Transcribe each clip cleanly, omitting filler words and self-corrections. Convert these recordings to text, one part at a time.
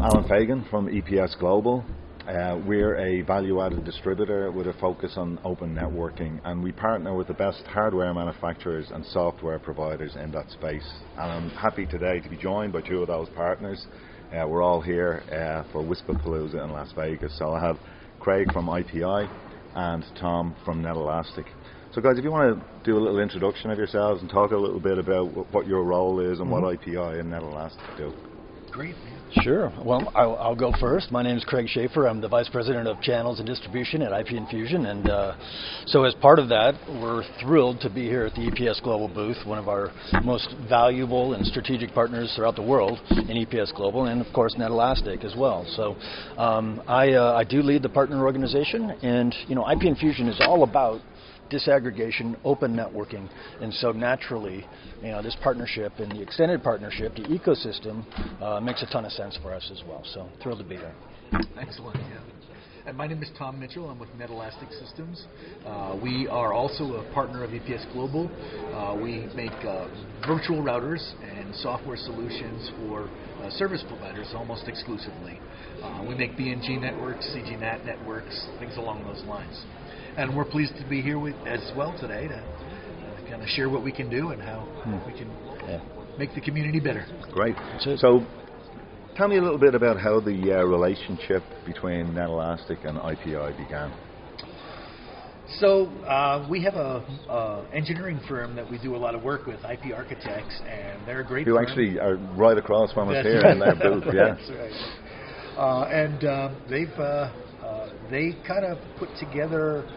Alan Fagan from EPS Global. We're a value-added distributor with a focus on open networking, and we partner with the best hardware manufacturers and software providers in that space. And I'm happy today to be joined by two of those partners. We're all here for WISPAPLOOZA in Las Vegas. So I have Craig from IPI and Tom from netElastic. So guys, if you want to do a little introduction of yourselves and talk a little bit about what your role is and what IPI and netElastic do. Great. Sure. Well, I'll go first. My name is Craig Schaefer. I'm the Vice President of Channels and Distribution at IP Infusion. And so as part of that, we're thrilled to be here at the EPS Global booth, one of our most valuable and strategic partners throughout the world in EPS Global, and of course netElastic as well. So I do lead the partner organization, and IP Infusion is all about disaggregation, open networking, and so naturally, this partnership and the extended partnership, the ecosystem, makes a ton of sense for us as well. So thrilled to be here. Excellent. Yeah. And my name is Tom Mitchell. I'm with netElastic Systems. We are also a partner of EPS Global. We make virtual routers and software solutions for service providers almost exclusively. We make BNG networks, CGNAT networks, things along those lines. And we're pleased to be here as well today to kind of share what we can do and how we can make the community better. Great. So tell me a little bit about how the relationship between netElastic and IPI began. So we have a engineering firm that we do a lot of work with, IP Architects, and they're a great firm. Who actually are right across from us here in their booth. Yeah. That's right. They kind of put together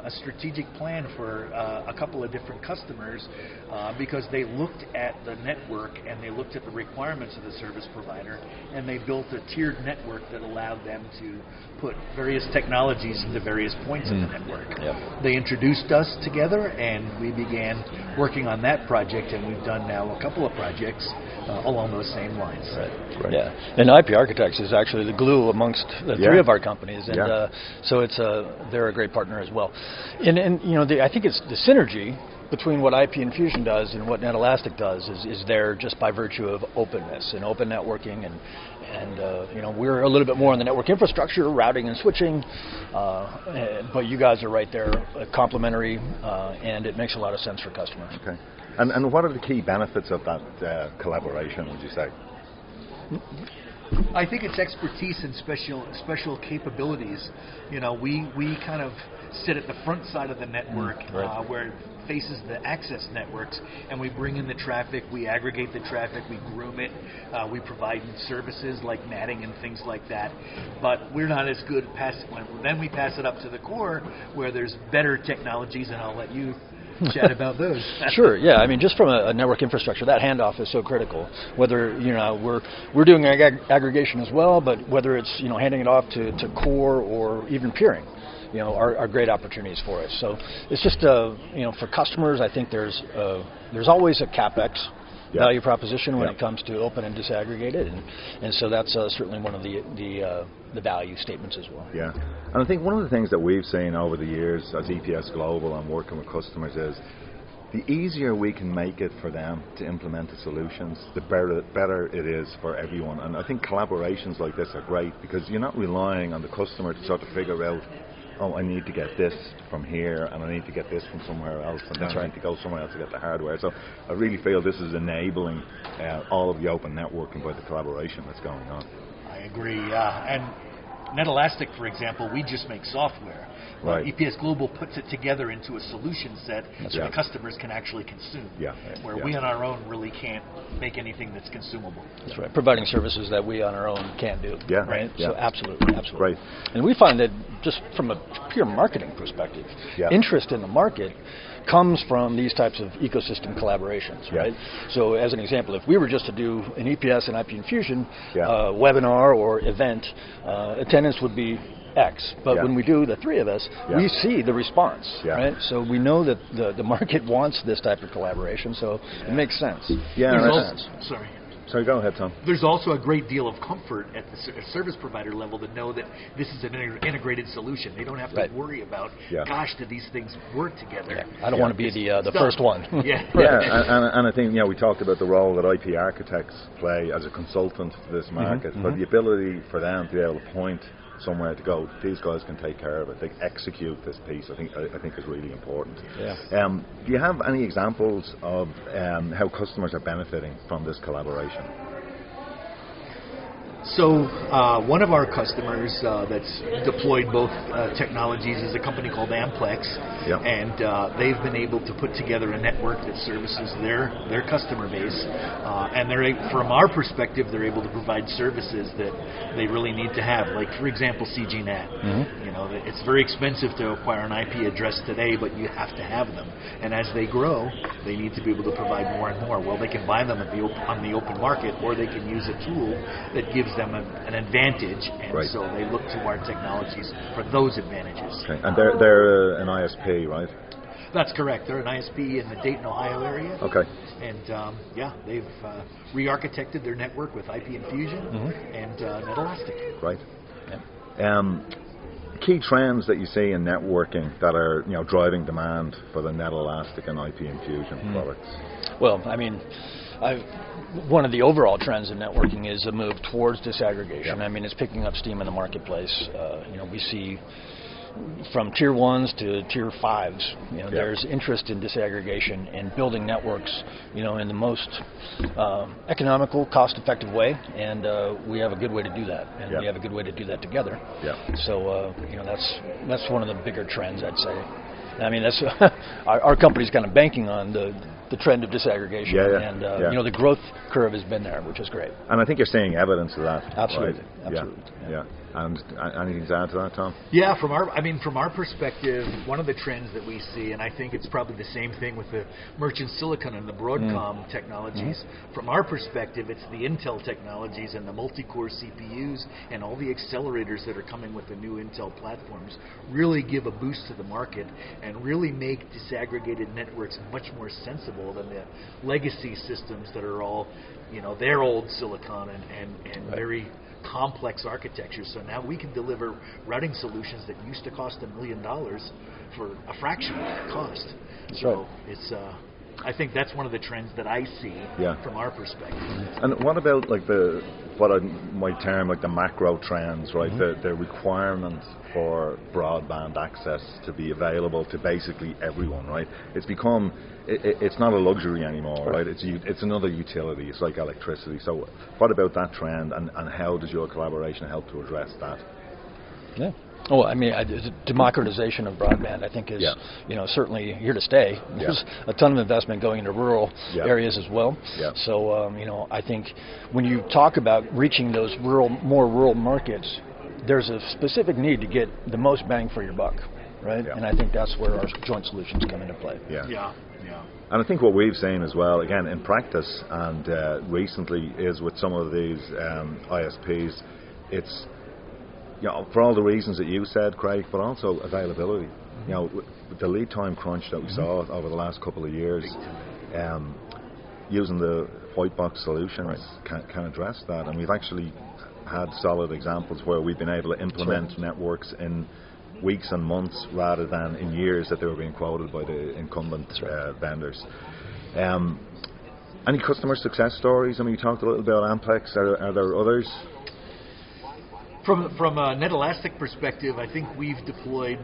a strategic plan for a couple of different customers because they looked at the network and they looked at the requirements of the service provider, and they built a tiered network that allowed them to put various technologies into various points of the network. Yep. They introduced us together, and we began working on that project, and we've done now a couple of projects along those same lines. Right. Yeah, and IP Architects is actually the glue amongst the three of our companies, and so they're a great partner as well. And I think it's the synergy between what IP Infusion does and what netElastic does is there just by virtue of openness and open networking, and we're a little bit more on the network infrastructure, routing and switching, but you guys are right there, complementary, and it makes a lot of sense for customers. Okay. And what are the key benefits of that collaboration, would you say? I think it's expertise and special capabilities. We kind of sit at the front side of the network where it faces the access networks, and we bring in the traffic, we aggregate the traffic, we groom it, we provide services like matting and things like that. But we're not as good at then we pass it up to the core where there's better technologies, and I'll let you chat about those. Sure. Yeah. I mean, just from a network infrastructure, that handoff is so critical. Whether we're doing aggregation as well, but whether it's handing it off to core or even peering, are great opportunities for us. So it's just for customers, I think there's always a CapEx value proposition when it comes to open and disaggregated, and so that's certainly one of the value statements as well. Yeah, and I think one of the things that we've seen over the years as EPS Global and working with customers is the easier we can make it for them to implement the solutions, the better it is for everyone. And I think collaborations like this are great because you're not relying on the customer to sort of figure out, oh, I need to get this from here, and I need to get this from somewhere else, and then I need to go somewhere else to get the hardware. So I really feel this is enabling all of the open networking by the collaboration that's going on. I agree, and netElastic, for example, we just make software. Right. EPS Global puts it together into a solution set so the customers can actually consume. Where we on our own really can't make anything that's consumable. That's right. Providing services that we on our own can't do. Right. So absolutely. Right. And we find that just from a pure marketing perspective, interest in the market comes from these types of ecosystem collaborations, right? So as an example, if we were just to do an EPS and IP Infusion webinar or event, attendance would be X. But when we do the three of us, we see the response, right? So we know that the market wants this type of collaboration, so it makes sense. Sorry. Sorry, go ahead, Tom. There's also a great deal of comfort at the service provider level to know that this is an integrated solution. They don't have to worry about, gosh, do these things work together? I don't want to be the first one. And I think we talked about the role that IP architects play as a consultant to this market, but the ability for them to be able to point somewhere to go, these guys can take care of it, they execute this piece, I think is really important. Do you have any examples of how customers are benefiting from this collaboration? So one of our customers that's deployed both technologies is a company called Amplex, and they've been able to put together a network that services their customer base, and from our perspective, they're able to provide services that they really need to have, like for example CGNAT. You know, it's very expensive to acquire an IP address today, but you have to have them, and as they grow, they need to be able to provide more and more. Well, they can buy them on the open market, or they can use a tool that gives them an advantage, and so they look to our technologies for those advantages. Okay. And they're an ISP, right? That's correct. They're an ISP in the Dayton, Ohio area. Okay. And they've re-architected their network with IP Infusion and netElastic. Right. Key trends that you see in networking that are driving demand for the netElastic and IP Infusion products. Well, I mean, one of the overall trends in networking is a move towards disaggregation. I mean, it's picking up steam in the marketplace. We see from tier 1s to tier 5s, there's interest in disaggregation and building networks, in the most economical, cost-effective way, and we have a good way to do that, and we have a good way to do that together. So, that's one of the bigger trends, I'd say. I mean, that's our company's kind of banking on the trend of disaggregation, and the growth curve has been there, which is great. And I think you're seeing evidence of that. Absolutely, right? absolutely. And anything to add to that, Tom? Yeah, from our perspective, one of the trends that we see, and I think it's probably the same thing with the merchant silicon and the Broadcom technologies. From our perspective, it's the Intel technologies and the multi-core CPUs and all the accelerators that are coming with the new Intel platforms really give a boost to the market and really make disaggregated networks much more sensible than the legacy systems that are all, their old silicon and very complex architecture. So now we can deliver routing solutions that used to cost $1 million for a fraction of that cost. So it's I think that's one of the trends that I see from our perspective. And what about what I might term the macro trends, right? The requirement for broadband access to be available to basically everyone, right? It's become, it's not a luxury anymore, right? It's another utility. It's like electricity. So what about that trend, and how does your collaboration help to address that? Yeah. Oh, I mean, democratization of broadband, I think, is certainly here to stay. There's a ton of investment going into rural areas as well. So, I think when you talk about reaching those more rural markets, there's a specific need to get the most bang for your buck, right? And I think that's where our joint solutions come into play. And I think what we've seen as well, again, in practice and recently, is with some of these ISPs, it's for all the reasons that you said, Craig, but also availability. The lead time crunch that we saw over the last couple of years, using the white box solutions can address that. And we've actually had solid examples where we've been able to implement networks in weeks and months rather than in years that they were being quoted by the incumbent vendors. Any customer success stories? I mean, you talked a little bit about Amplex. Are there others? From a netElastic perspective, I think we've deployed,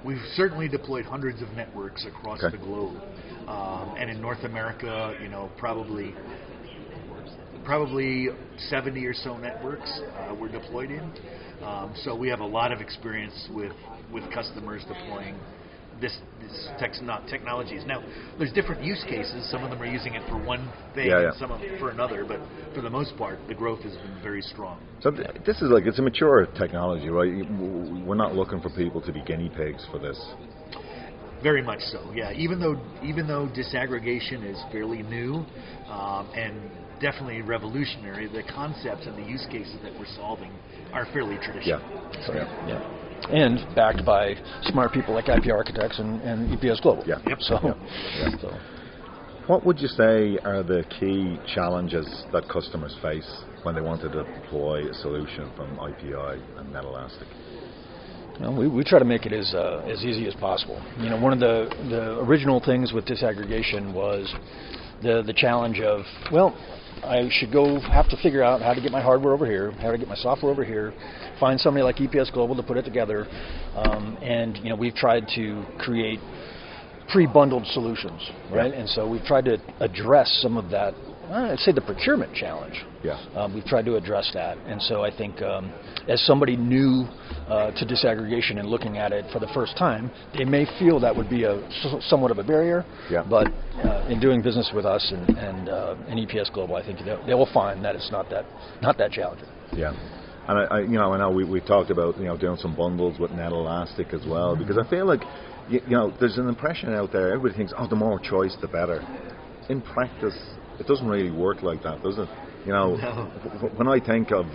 we've certainly deployed hundreds of networks across the globe, and in North America, probably 70 or so networks we're deployed in. So we have a lot of experience with customers deploying this technologies. Now, there's different use cases. Some of them are using it for one thing, and some of them for another. But for the most part, the growth has been very strong. So this is it's a mature technology, right? We're not looking for people to be guinea pigs for this. Very much so. Yeah. Even though disaggregation is fairly new and definitely revolutionary, the concepts and the use cases that we're solving are fairly traditional. And backed by smart people like IP Architects and EPS Global. So What would you say are the key challenges that customers face when they want to deploy a solution from IPI and netElastic? We try to make it as easy as possible. One of the original things with disaggregation was the challenge of, well, I should have to figure out how to get my hardware over here, how to get my software over here, find somebody like EPS Global to put it together, and we've tried to create pre-bundled solutions, right? And so we've tried to address some of that. I'd say the procurement challenge. We've tried to address that, and so I think as somebody new to disaggregation and looking at it for the first time, they may feel that would be somewhat of a barrier. But in doing business with us and EPS Global, I think they will find that it's not that challenging. And I know we talked about doing some bundles with netElastic as well, because I feel like there's an impression out there. Everybody thinks, the more choice, the better. In practice, it doesn't really work like that, does it? No. When I think of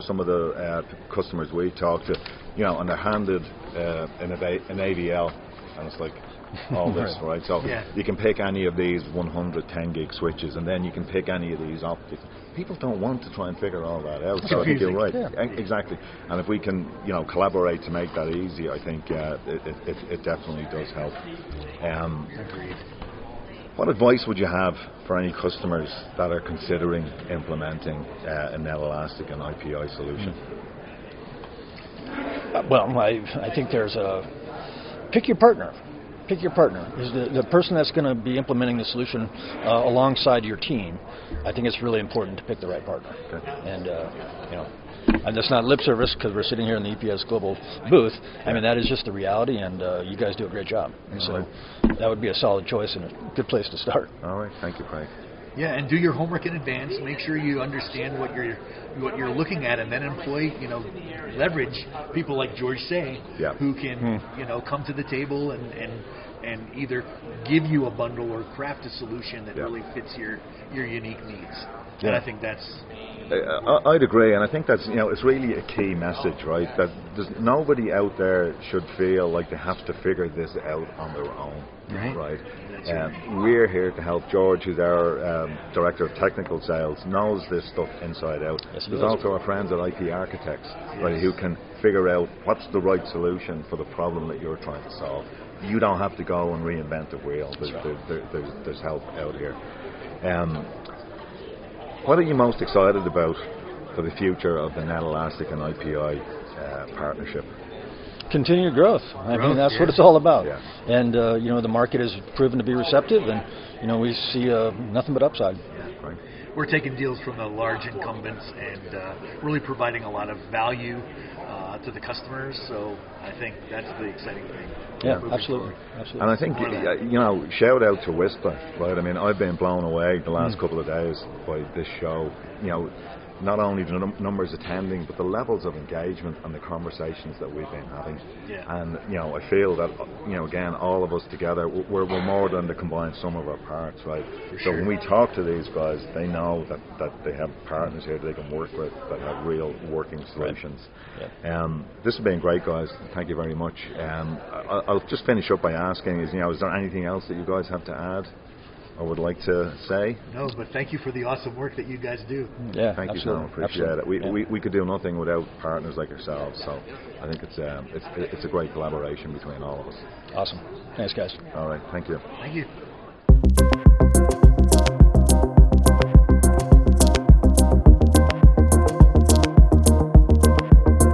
some of the customers we talk to, and they're handed an AVL, and it's like all this, right? So you can pick any of these 110 gig switches, and then you can pick any of these optics. People don't want to try and figure all that out. So I think you're right. Exactly. And if we can, collaborate to make that easy, I think it definitely does help. Agreed. What advice would you have for any customers that are considering implementing a netElastic and IPI solution? Well, I think there's pick your partner. Pick your partner. Is the person that's going to be implementing the solution alongside your team. I think it's really important to pick the right partner. And that's not lip service because we're sitting here in the EPS Global booth. I mean, that is just the reality, and you guys do a great job. And so that would be a solid choice and a good place to start. All right. Thank you, Craig. Yeah, and do your homework in advance. Make sure you understand what you're looking at, and then employ, leverage people like George Say, who can, come to the table and either give you a bundle or craft a solution that really fits your unique needs. And I think that's... I'd agree, and I think that's, it's really a key message, right? That there's nobody out there should feel like they have to figure this out on their own, right? We're here to help. George, who's our Director of Technical Sales, knows this stuff inside out. There's also our friends at IP Architects, right, who can figure out what's the right solution for the problem that you're trying to solve. You don't have to go and reinvent the wheel. There's help out here. What are you most excited about for the future of the netElastic and IPI partnership? Continued growth. I mean, that's what it's all about. And the market has proven to be receptive, and we see nothing but upside. Right. We're taking deals from the large incumbents and really providing a lot of value to the customers. So I think that's the exciting thing. Yeah, absolutely. And I think shout out to WISPA, right? I mean, I've been blown away the last couple of days by this show. Not only the numbers attending, but the levels of engagement and the conversations that we've been having. And I feel that again, all of us together, we're more than the combined sum of our parts, right? So when we talk to these guys, they know that they have partners here that they can work with that have real working solutions. This has been great, guys. Thank you very much. I'll just finish up by asking: is there anything else that you guys have to add or would like to say? No, but thank you for the awesome work that you guys do. Yeah, thank you, Tom. Appreciate it. We could do nothing without partners like yourselves. So I think it's a great collaboration between all of us. Awesome. Thanks, guys. All right. Thank you. Thank you.